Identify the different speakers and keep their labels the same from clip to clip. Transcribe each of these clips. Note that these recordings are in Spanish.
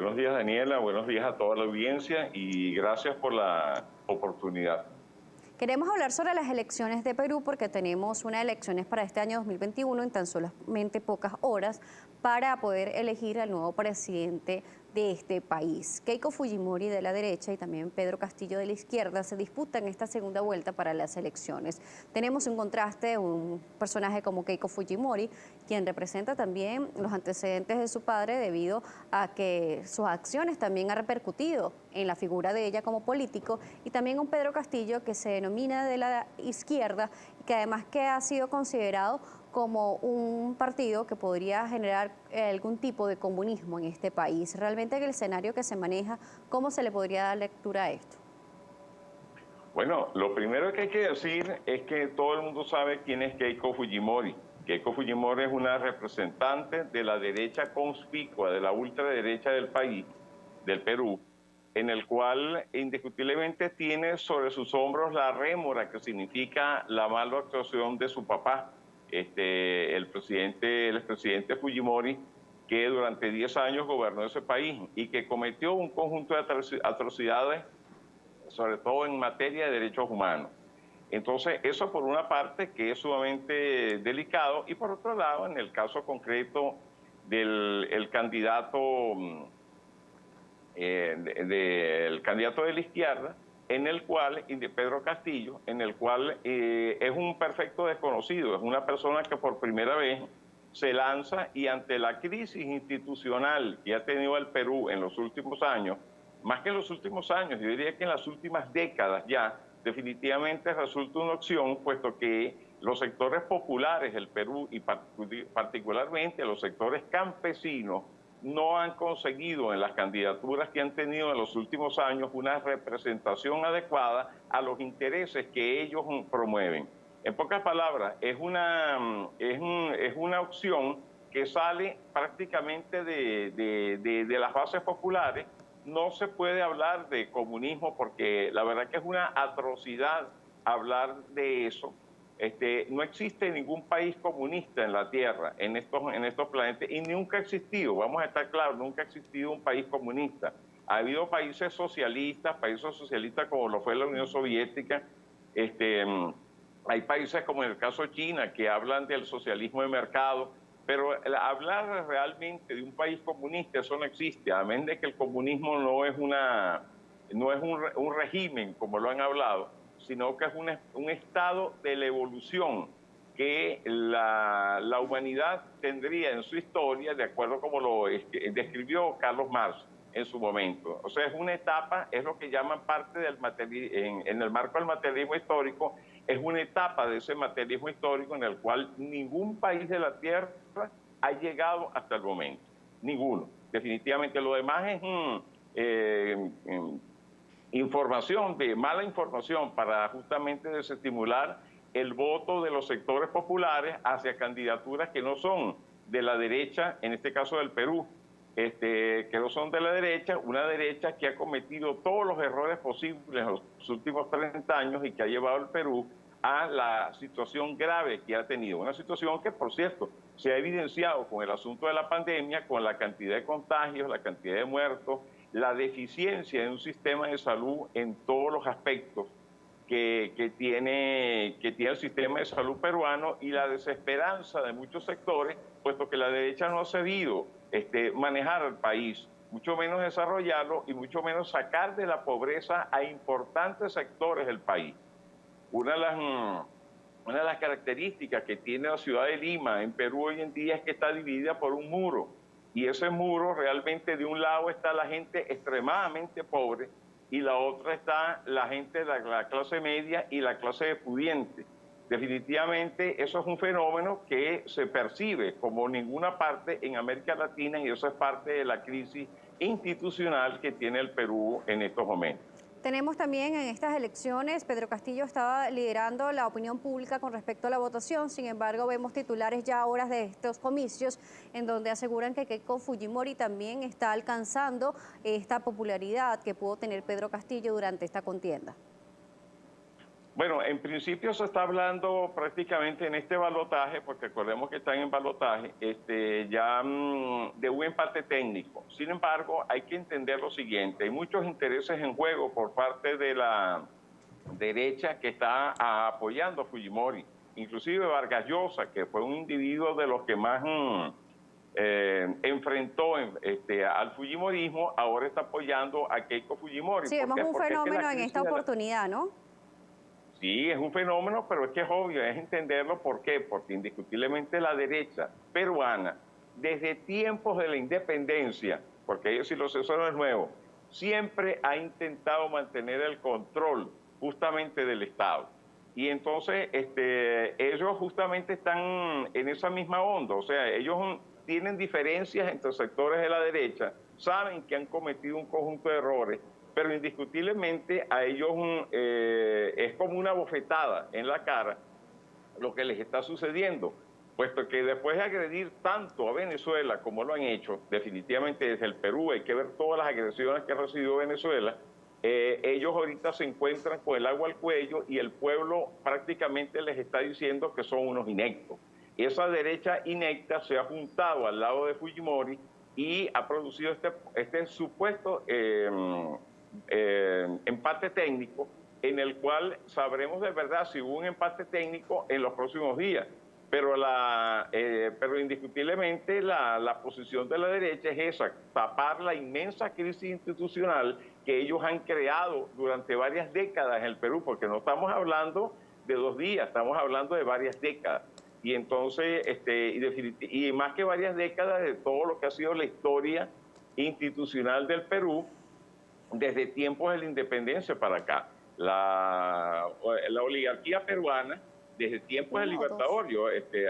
Speaker 1: Buenos días, Daniela, buenos días a toda la audiencia y gracias por la oportunidad.
Speaker 2: Queremos hablar sobre las elecciones de Perú porque tenemos unas elecciones para este año 2021 en tan solamente pocas horas para poder elegir al nuevo presidente de este país. Keiko Fujimori de la derecha y también Pedro Castillo de la izquierda se disputan esta segunda vuelta para las elecciones. Tenemos un contraste, un personaje como Keiko Fujimori, quien representa también los antecedentes de su padre debido a que sus acciones también han repercutido en la figura de ella como político, y también un Pedro Castillo que se denomina de la izquierda y que además que ha sido considerado como un partido que podría generar algún tipo de comunismo en este país. Realmente en el escenario que se maneja, ¿cómo se le podría dar lectura a esto?
Speaker 1: Bueno, lo primero que hay que decir es que todo el mundo sabe quién es Keiko Fujimori. Keiko Fujimori es una representante de la derecha conspicua, de la ultraderecha del país, del Perú, en el cual indiscutiblemente tiene sobre sus hombros la rémora que significa la mala actuación de su papá, el expresidente Fujimori, que durante 10 años gobernó ese país y que cometió un conjunto de atrocidades, sobre todo en materia de derechos humanos. Entonces, eso por una parte que es sumamente delicado, y por otro lado, en el caso concreto del candidato de la izquierda, en el cual, Pedro Castillo, en el cual es un perfecto desconocido, es una persona que por primera vez se lanza y ante la crisis institucional que ha tenido el Perú en los últimos años, más que en los últimos años, yo diría que en las últimas décadas ya, definitivamente resulta una opción, puesto que los sectores populares del Perú y particularmente los sectores campesinos no han conseguido en las candidaturas que han tenido en los últimos años una representación adecuada a los intereses que ellos promueven. En pocas palabras, es una opción que sale prácticamente de las bases populares. No se puede hablar de comunismo porque la verdad que es una atrocidad hablar de eso. No existe ningún país comunista en la Tierra, en estos planetas, y nunca ha existido, vamos a estar claros, nunca ha existido un país comunista. Ha habido países socialistas como lo fue la Unión Soviética. Hay países como en el caso de China que hablan del socialismo de mercado, pero hablar realmente de un país comunista, eso no existe, a menos de que el comunismo no es un régimen, como lo han hablado, sino que es un estado de la evolución que la humanidad tendría en su historia, de acuerdo como lo describió Carlos Marx en su momento. O sea, es una etapa, es lo que llaman parte del materialismo, en el marco del materialismo histórico, es una etapa de ese materialismo histórico en el cual ningún país de la Tierra ha llegado hasta el momento. Ninguno. Definitivamente lo demás es mala información para justamente desestimular el voto de los sectores populares hacia candidaturas que no son de la derecha, en este caso del Perú, que no son de la derecha, una derecha que ha cometido todos los errores posibles en los últimos 30 años y que ha llevado al Perú a la situación grave que ha tenido. Una situación que, por cierto, se ha evidenciado con el asunto de la pandemia, con la cantidad de contagios, la cantidad de muertos, la deficiencia de un sistema de salud en todos los aspectos que tiene el sistema de salud peruano, y la desesperanza de muchos sectores, puesto que la derecha no ha sabido manejar al país, mucho menos desarrollarlo y mucho menos sacar de la pobreza a importantes sectores del país. Una de las características que tiene la ciudad de Lima en Perú hoy en día es que está dividida por un muro, y ese muro realmente, de un lado está la gente extremadamente pobre y la otra está la gente de la clase media y la clase pudiente. Definitivamente eso es un fenómeno que se percibe como ninguna parte en América Latina, y eso es parte de la crisis institucional que tiene el Perú en estos momentos.
Speaker 2: Tenemos también en estas elecciones, Pedro Castillo estaba liderando la opinión pública con respecto a la votación. Sin embargo, vemos titulares ya a horas de estos comicios en donde aseguran que Keiko Fujimori también está alcanzando esta popularidad que pudo tener Pedro Castillo durante esta contienda.
Speaker 1: Bueno, en principio se está hablando prácticamente en este balotaje, porque recordemos que están en balotaje, ya de un empate técnico. Sin embargo, hay que entender lo siguiente, hay muchos intereses en juego por parte de la derecha que está apoyando a Fujimori. Inclusive Vargas Llosa, que fue un individuo de los que más enfrentó al Fujimorismo, ahora está apoyando a Keiko Fujimori.
Speaker 2: Sí, vemos un fenómeno en esta oportunidad, ¿no?
Speaker 1: Sí, es un fenómeno, pero es que es obvio, es entenderlo. ¿Por qué? Porque indiscutiblemente la derecha peruana, desde tiempos de la independencia, porque ellos, si lo sé, eso no es nuevo, siempre ha intentado mantener el control justamente del Estado. Y entonces ellos justamente están en esa misma onda, o sea, ellos tienen diferencias entre sectores de la derecha, saben que han cometido un conjunto de errores, pero indiscutiblemente a ellos es como una bofetada en la cara lo que les está sucediendo, puesto que después de agredir tanto a Venezuela como lo han hecho, definitivamente desde el Perú, hay que ver todas las agresiones que ha recibido Venezuela, ellos ahorita se encuentran con el agua al cuello y el pueblo prácticamente les está diciendo que son unos ineptos. Esa derecha inepta se ha juntado al lado de Fujimori y ha producido este supuesto empate técnico, en el cual sabremos de verdad si hubo un empate técnico en los próximos días. Pero indiscutiblemente la posición de la derecha es esa, tapar la inmensa crisis institucional que ellos han creado durante varias décadas en el Perú, porque no estamos hablando de 2 días, estamos hablando de varias décadas. Y entonces, y más que varias décadas, de todo lo que ha sido la historia institucional del Perú, desde tiempos de la independencia para acá. La oligarquía peruana, desde tiempos del Libertador,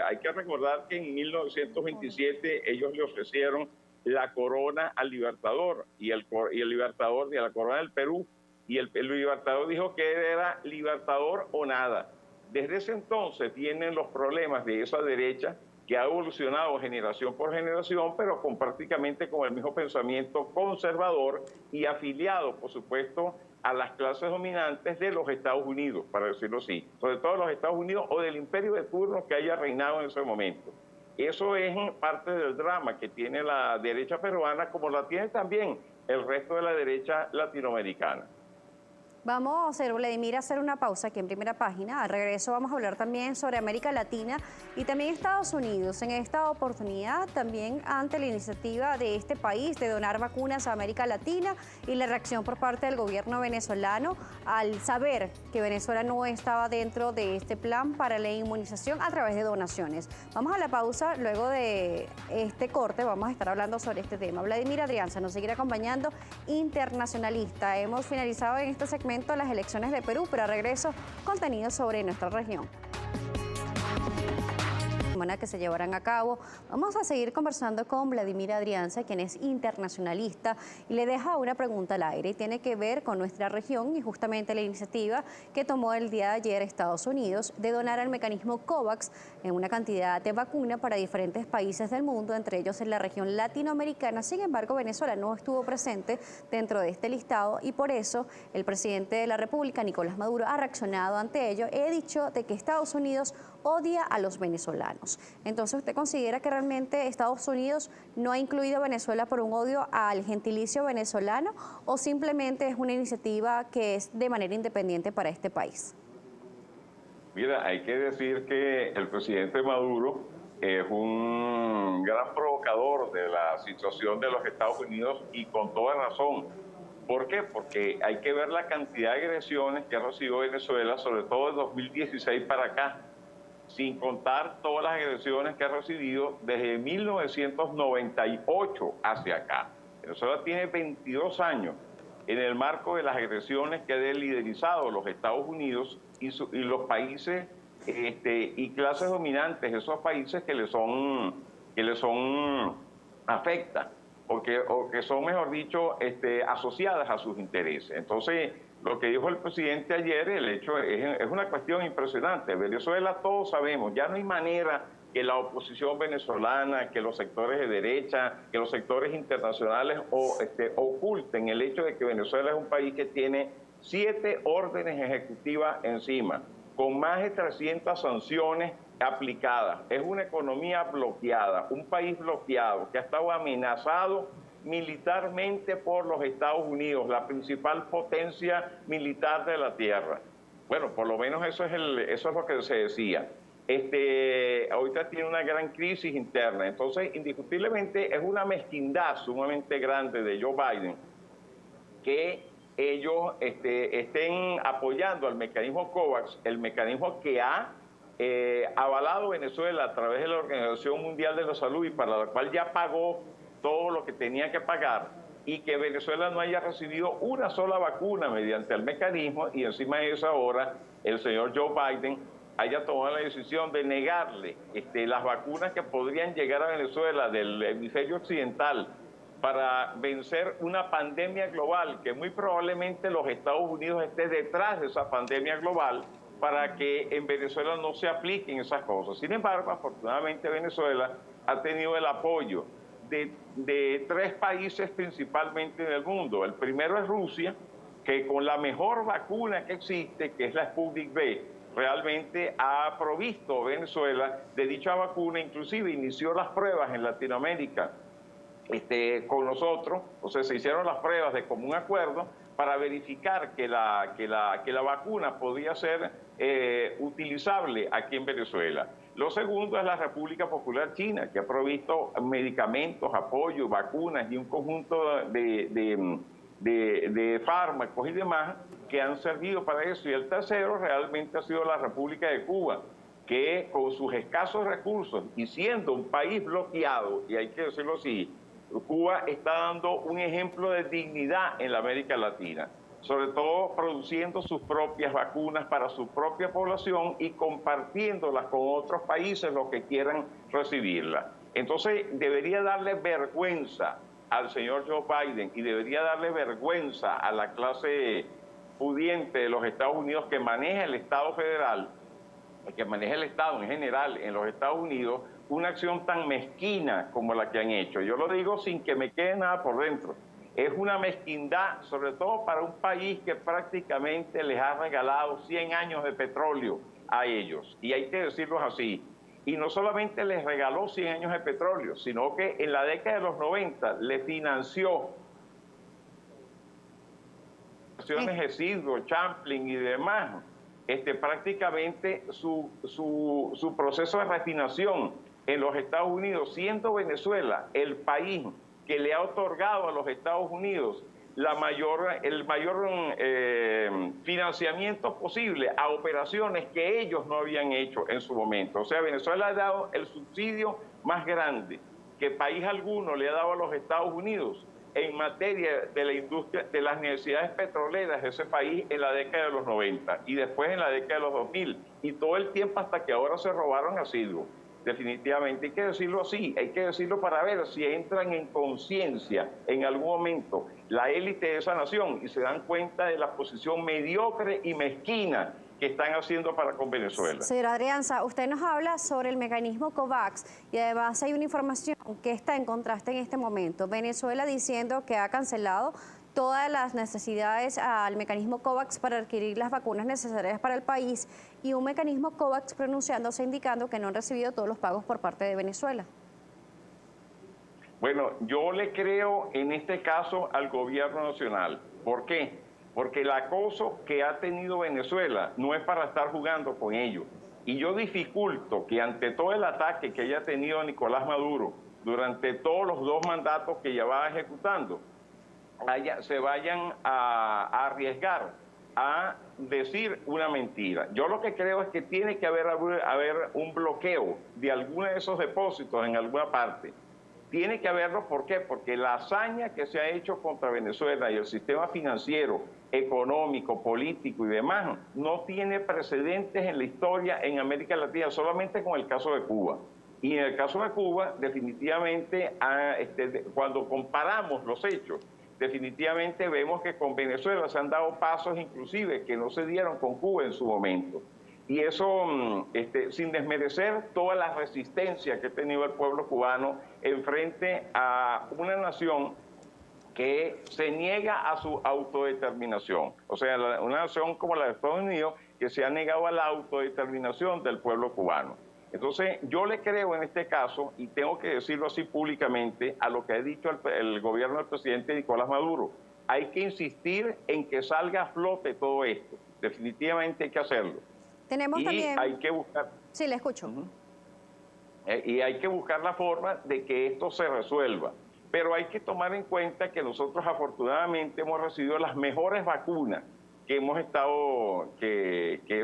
Speaker 1: hay que recordar que en 1927 ellos le ofrecieron la corona al Libertador, y el Libertador de la corona del Perú, y el Libertador dijo que era Libertador o nada. Desde ese entonces vienen los problemas de esa derecha que ha evolucionado generación por generación, pero prácticamente con el mismo pensamiento conservador y afiliado, por supuesto, a las clases dominantes de los Estados Unidos, para decirlo así, sobre todo los Estados Unidos o del imperio de turno que haya reinado en ese momento. Eso es parte del drama que tiene la derecha peruana, como la tiene también el resto de la derecha latinoamericana.
Speaker 2: Vamos, Vladimir, a hacer una pausa aquí en Primera Página. Al regreso vamos a hablar también sobre América Latina y también Estados Unidos. En esta oportunidad, también ante la iniciativa de este país de donar vacunas a América Latina y la reacción por parte del gobierno venezolano al saber que Venezuela no estaba dentro de este plan para la inmunización a través de donaciones. Vamos a la pausa. Luego de este corte vamos a estar hablando sobre este tema. Vladimir Adrianza nos seguirá acompañando, internacionalista. Hemos finalizado en este segmento las elecciones de Perú, pero a regreso, contenido sobre nuestra región que se llevarán a cabo. Vamos a seguir conversando con Vladimir Adrianza, quien es internacionalista, y le deja una pregunta al aire y tiene que ver con nuestra región y justamente la iniciativa que tomó el día de ayer Estados Unidos de donar al mecanismo COVAX en una cantidad de vacuna para diferentes países del mundo, entre ellos en la región latinoamericana. Sin embargo, Venezuela no estuvo presente dentro de este listado y por eso el presidente de la República, Nicolás Maduro, ha reaccionado ante ello. He dicho de que Estados Unidos odia a los venezolanos. Entonces, ¿usted considera que realmente Estados Unidos no ha incluido a Venezuela por un odio al gentilicio venezolano o simplemente es una iniciativa que es de manera independiente para este país?
Speaker 1: Mira, hay que decir que el presidente Maduro es un gran provocador de la situación de los Estados Unidos y con toda razón. ¿Por qué? Porque hay que ver la cantidad de agresiones que ha recibido Venezuela, sobre todo de 2016 para acá, sin contar todas las agresiones que ha recibido desde 1998 hacia acá. Venezuela tiene 22 años en el marco de las agresiones que han liderizado los Estados Unidos y los países y clases dominantes, esos países que le son afectan, o que son, mejor dicho, asociadas a sus intereses. Entonces, lo que dijo el presidente ayer, el hecho es una cuestión impresionante. Venezuela, todos sabemos, ya no hay manera que la oposición venezolana, que los sectores de derecha, que los sectores internacionales oculten el hecho de que Venezuela es un país que tiene 7 órdenes ejecutivas encima, con más de 300 sanciones aplicadas. Es una economía bloqueada, un país bloqueado que ha estado amenazado militarmente por los Estados Unidos, la principal potencia militar de la Tierra. Bueno, por lo menos eso es lo que se decía. Ahorita tiene una gran crisis interna, entonces indiscutiblemente es una mezquindad sumamente grande de Joe Biden que ellos estén apoyando al mecanismo COVAX, el mecanismo que ha avalado Venezuela a través de la Organización Mundial de la Salud y para la cual ya pagó todo lo que tenía que pagar, y que Venezuela no haya recibido una sola vacuna mediante el mecanismo, y encima de eso ahora el señor Joe Biden haya tomado la decisión de negarle las vacunas que podrían llegar a Venezuela del hemisferio occidental para vencer una pandemia global, que muy probablemente los Estados Unidos esté detrás de esa pandemia global, para que en Venezuela no se apliquen esas cosas. Sin embargo, afortunadamente Venezuela ha tenido el apoyo de 3 países principalmente en el mundo. El primero es Rusia, que con la mejor vacuna que existe, que es la Sputnik V, realmente ha provisto Venezuela de dicha vacuna, inclusive inició las pruebas en Latinoamérica con nosotros, o sea, se hicieron las pruebas de común acuerdo para verificar que la vacuna podía ser utilizable aquí en Venezuela. Lo segundo es la República Popular China, que ha provisto medicamentos, apoyo, vacunas y un conjunto de fármacos y demás que han servido para eso. Y el tercero realmente ha sido la República de Cuba, que con sus escasos recursos y siendo un país bloqueado, y hay que decirlo así, Cuba está dando un ejemplo de dignidad en la América Latina, sobre todo produciendo sus propias vacunas para su propia población y compartiéndolas con otros países los que quieran recibirlas. Entonces debería darle vergüenza al señor Joe Biden y debería darle vergüenza a la clase pudiente de los Estados Unidos que maneja el Estado federal, que maneja el Estado en general en los Estados Unidos, una acción tan mezquina como la que han hecho. Yo lo digo sin que me quede nada por dentro. Es una mezquindad, sobre todo para un país que prácticamente les ha regalado 100 años de petróleo a ellos. Y hay que decirlo así. Y no solamente les regaló 100 años de petróleo, sino que en la década de los 90 le financió Isidro, Champlin y demás, prácticamente su proceso de refinación en los Estados Unidos, siendo Venezuela el país que le ha otorgado a los Estados Unidos el mayor financiamiento posible a operaciones que ellos no habían hecho en su momento. O sea, Venezuela ha dado el subsidio más grande que país alguno le ha dado a los Estados Unidos en materia de la industria, de las necesidades petroleras de ese país en la década de los 90 y después en la década de los 2000 y todo el tiempo hasta que ahora se robaron a Isidro. Definitivamente hay que decirlo así, hay que decirlo para ver si entran en conciencia en algún momento la élite de esa nación y se dan cuenta de la posición mediocre y mezquina que están haciendo para con Venezuela.
Speaker 2: Señor Adrianza, usted nos habla sobre el mecanismo COVAX y además hay una información que está en contraste en este momento. Venezuela diciendo que ha cancelado todas las necesidades al mecanismo COVAX para adquirir las vacunas necesarias para el país y un mecanismo COVAX pronunciándose indicando que no han recibido todos los pagos por parte de Venezuela.
Speaker 1: Bueno, yo le creo en este caso al gobierno nacional. ¿Por qué? Porque el acoso que ha tenido Venezuela no es para estar jugando con ellos. Y yo dificulto que ante todo el ataque que haya tenido Nicolás Maduro durante todos los 2 mandatos que ya va ejecutando, se vayan a arriesgar a decir una mentira. Yo lo que creo es que tiene que haber un bloqueo de alguno de esos depósitos en alguna parte. Tiene que haberlo, ¿por qué? Porque la hazaña que se ha hecho contra Venezuela y el sistema financiero, económico, político y demás, no tiene precedentes en la historia en América Latina, solamente con el caso de Cuba. Y en el caso de Cuba, definitivamente, cuando comparamos los hechos, definitivamente vemos que con Venezuela se han dado pasos inclusive que no se dieron con Cuba en su momento. Y eso sin desmerecer toda la resistencia que ha tenido el pueblo cubano en frente a una nación que se niega a su autodeterminación. O sea, una nación como la de Estados Unidos que se ha negado a la autodeterminación del pueblo cubano. Entonces, yo le creo en este caso, y tengo que decirlo así públicamente, a lo que ha dicho el gobierno del presidente Nicolás Maduro. Hay que insistir en que salga a flote todo esto. Definitivamente hay que hacerlo.
Speaker 2: Tenemos también...
Speaker 1: hay que buscar...
Speaker 2: Sí, le escucho.
Speaker 1: Y hay que buscar la forma de que esto se resuelva. Pero hay que tomar en cuenta que nosotros afortunadamente hemos recibido las mejores vacunas que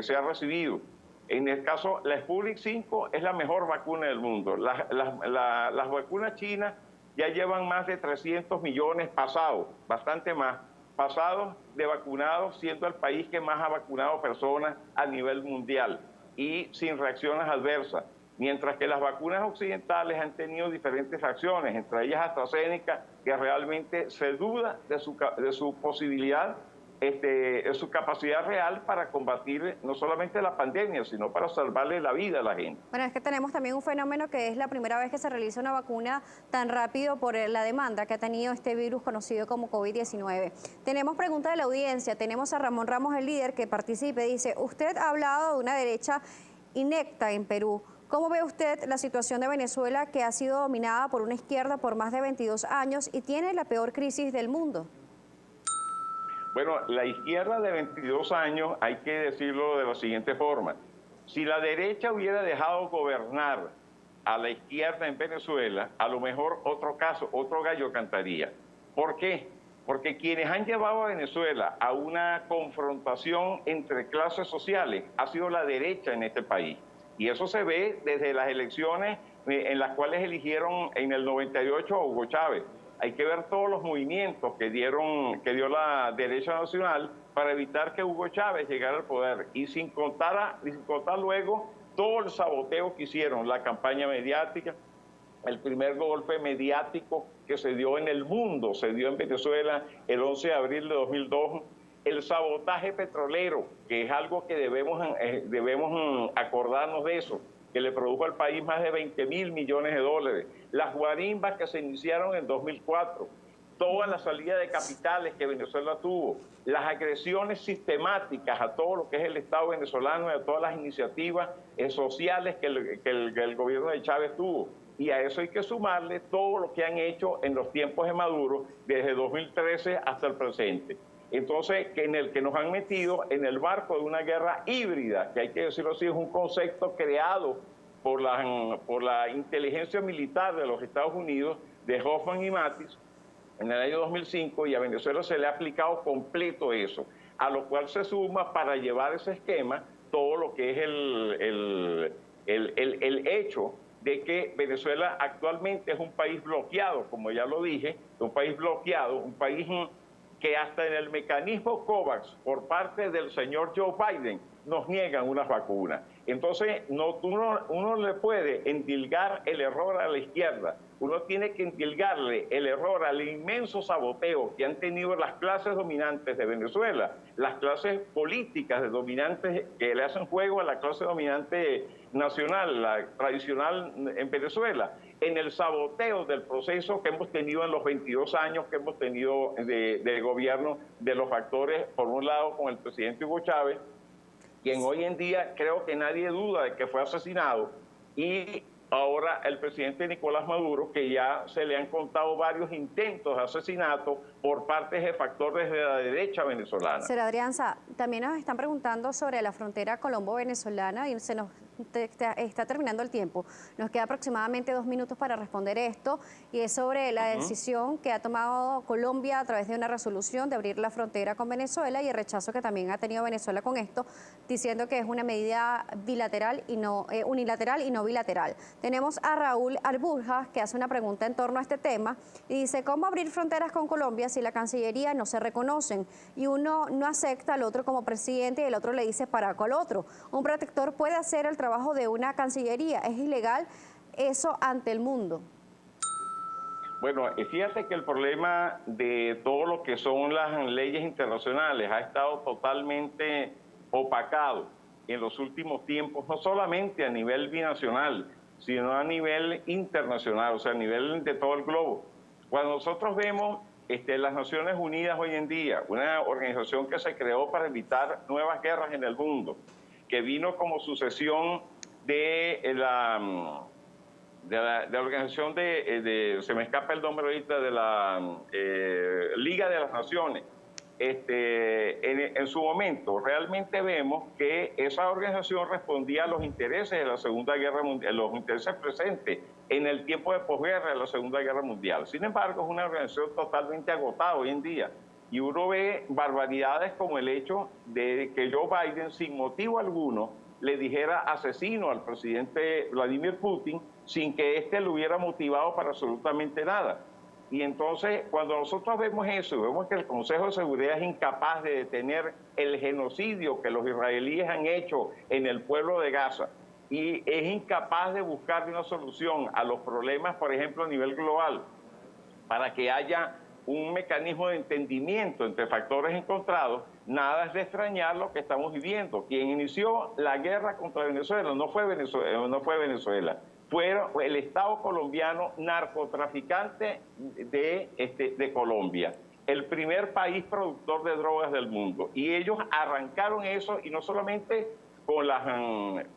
Speaker 1: se ha recibido. En el caso, la Sputnik 5 es la mejor vacuna del mundo. Las vacunas chinas ya llevan más de 300 millones pasados, bastante más, pasados de vacunados, siendo el país que más ha vacunado personas a nivel mundial y sin reacciones adversas. Mientras que las vacunas occidentales han tenido diferentes reacciones, entre ellas AstraZeneca, que realmente se duda de su posibilidad, de su capacidad real para combatir no solamente la pandemia, sino para salvarle la vida a la gente.
Speaker 2: Bueno, es que tenemos también un fenómeno que es la primera vez que se realiza una vacuna tan rápido por la demanda que ha tenido este virus conocido como COVID-19. Tenemos pregunta de la audiencia, tenemos a Ramón Ramos, el líder, que participe. Dice, usted ha hablado de una derecha inepta en Perú. ¿Cómo ve usted la situación de Venezuela, que ha sido dominada por una izquierda por más de 22 años y tiene la peor crisis del mundo?
Speaker 1: Bueno, la izquierda de 22 años, hay que decirlo de la siguiente forma. Si la derecha hubiera dejado gobernar a la izquierda en Venezuela, a lo mejor otro gallo cantaría. ¿Por qué? Porque quienes han llevado a Venezuela a una confrontación entre clases sociales ha sido la derecha en este país. Y eso se ve desde las elecciones en las cuales eligieron en el 98 a Hugo Chávez. Hay que ver todos los movimientos que dio la derecha nacional para evitar que Hugo Chávez llegara al poder. Y sin contar luego todo el saboteo que hicieron, la campaña mediática, el primer golpe mediático que se dio en el mundo, se dio en Venezuela el 11 de abril de 2002, el sabotaje petrolero, que es algo que debemos acordarnos de eso, que le produjo al país más de 20.000 millones de dólares, las guarimbas que se iniciaron en 2004, toda la salida de capitales que Venezuela tuvo, las agresiones sistemáticas a todo lo que es el Estado venezolano y a todas las iniciativas sociales que el gobierno de Chávez tuvo. Y a eso hay que sumarle todo lo que han hecho en los tiempos de Maduro, desde 2013 hasta el presente. Entonces, que nos han metido en el barco de una guerra híbrida, que hay que decirlo así, es un concepto creado por la inteligencia militar de los Estados Unidos, de Hoffman y Mattis, en el año 2005, y a Venezuela se le ha aplicado completo eso, a lo cual se suma para llevar ese esquema todo lo que es el hecho de que Venezuela actualmente es un país bloqueado, como ya lo dije, un país bloqueado, un país que hasta en el mecanismo COVAX, por parte del señor Joe Biden, nos niegan unas vacunas. Entonces, uno le puede endilgar el error a la izquierda, uno tiene que endilgarle el error al inmenso saboteo que han tenido las clases dominantes de Venezuela, las clases políticas dominantes que le hacen juego a la clase dominante nacional, la tradicional en Venezuela, en el saboteo del proceso que hemos tenido en los 22 años que hemos tenido de gobierno de los factores, por un lado con el presidente Hugo Chávez, quien hoy en día creo que nadie duda de que fue asesinado, y ahora el presidente Nicolás Maduro, que ya se le han contado varios intentos de asesinato por parte de factores de la derecha venezolana.
Speaker 2: Señor Adrianza, también nos están preguntando sobre la frontera colombo-venezolana y se nos está terminando el tiempo. Nos queda aproximadamente 2 minutos para responder esto, y es sobre la decisión que ha tomado Colombia a través de una resolución de abrir la frontera con Venezuela y el rechazo que también ha tenido Venezuela con esto, diciendo que es una medida bilateral y no unilateral y no bilateral. Tenemos a Raúl Alburja, que hace una pregunta en torno a este tema y dice: ¿cómo abrir fronteras con Colombia si la Cancillería no se reconocen y uno no acepta al otro como presidente y el otro le dice paraco al otro? Un protector puede hacer el trabajo de una Cancillería. ¿Es ilegal eso ante el mundo?
Speaker 1: Bueno, fíjate que el problema de todo lo que son las leyes internacionales ha estado totalmente opacado en los últimos tiempos, no solamente a nivel binacional, sino a nivel internacional, o sea, a nivel de todo el globo. Cuando nosotros vemos las Naciones Unidas hoy en día, una organización que se creó para evitar nuevas guerras en el mundo, que vino como sucesión de la organización se me escapa el nombre ahorita, de la Liga de las Naciones. En su momento realmente vemos que esa organización respondía a los intereses de la Segunda Guerra Mundial, los intereses presentes en el tiempo de posguerra de la Segunda Guerra Mundial. Sin embargo, es una organización totalmente agotada hoy en día. Y uno ve barbaridades como el hecho de que Joe Biden, sin motivo alguno, le dijera asesino al presidente Vladimir Putin sin que éste lo hubiera motivado para absolutamente nada. Y entonces, cuando nosotros vemos eso, vemos que el Consejo de Seguridad es incapaz de detener el genocidio que los israelíes han hecho en el pueblo de Gaza y es incapaz de buscar una solución a los problemas, por ejemplo, a nivel global, para que haya un mecanismo de entendimiento entre factores encontrados, nada es de extrañar lo que estamos viviendo. Quien inició la guerra contra Venezuela no fue Venezuela, fue el Estado colombiano narcotraficante de Colombia, el primer país productor de drogas del mundo. Y ellos arrancaron eso, y no solamente con las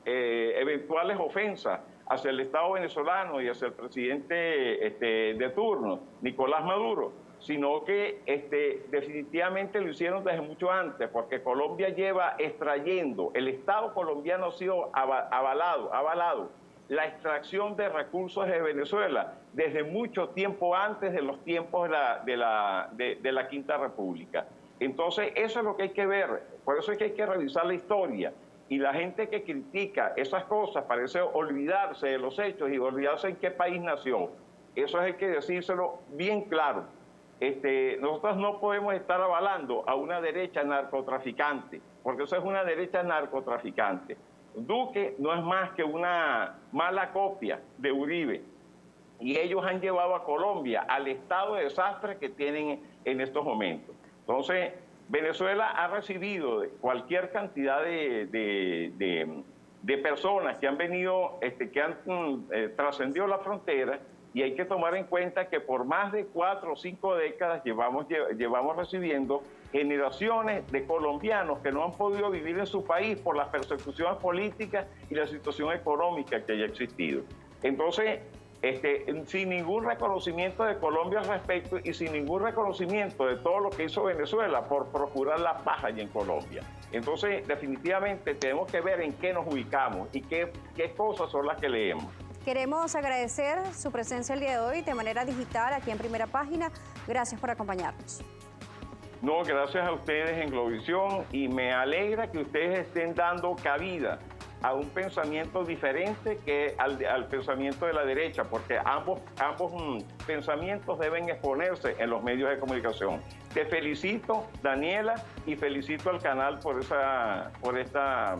Speaker 1: eventuales ofensas hacia el Estado venezolano y hacia el presidente de turno, Nicolás Maduro, sino que definitivamente lo hicieron desde mucho antes, porque Colombia lleva extrayendo, el Estado colombiano ha sido avalado la extracción de recursos de Venezuela desde mucho tiempo antes de los tiempos de la Quinta República. Entonces, eso es lo que hay que ver, por eso es que hay que revisar la historia. Y la gente que critica esas cosas parece olvidarse de los hechos y olvidarse en qué país nació. Eso hay que decírselo bien claro. Nosotros no podemos estar avalando a una derecha narcotraficante, porque eso es una derecha narcotraficante. Duque no es más que una mala copia de Uribe, y ellos han llevado a Colombia al estado de desastre que tienen en estos momentos. Entonces, Venezuela ha recibido cualquier cantidad de personas que han venido, que han trascendido la frontera, y hay que tomar en cuenta que por más de 4 o 5 décadas llevamos recibiendo generaciones de colombianos que no han podido vivir en su país por las persecuciones políticas y la situación económica que haya existido. Entonces, sin ningún reconocimiento de Colombia al respecto y sin ningún reconocimiento de todo lo que hizo Venezuela por procurar la paz allá en Colombia. Entonces, definitivamente tenemos que ver en qué nos ubicamos y qué cosas son las que leemos.
Speaker 2: Queremos agradecer su presencia el día de hoy de manera digital aquí en Primera Página. Gracias por acompañarnos.
Speaker 1: No, gracias a ustedes en Globovisión, y me alegra que ustedes estén dando cabida a un pensamiento diferente que al pensamiento de la derecha, porque ambos pensamientos deben exponerse en los medios de comunicación. Te felicito, Daniela, y felicito al canal por esta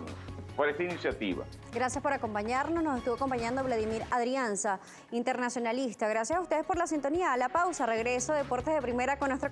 Speaker 1: iniciativa.
Speaker 2: Gracias por acompañarnos. Nos estuvo acompañando Vladimir Adrianza, internacionalista. Gracias a ustedes por la sintonía. A la pausa, regreso Deportes de Primera con nuestra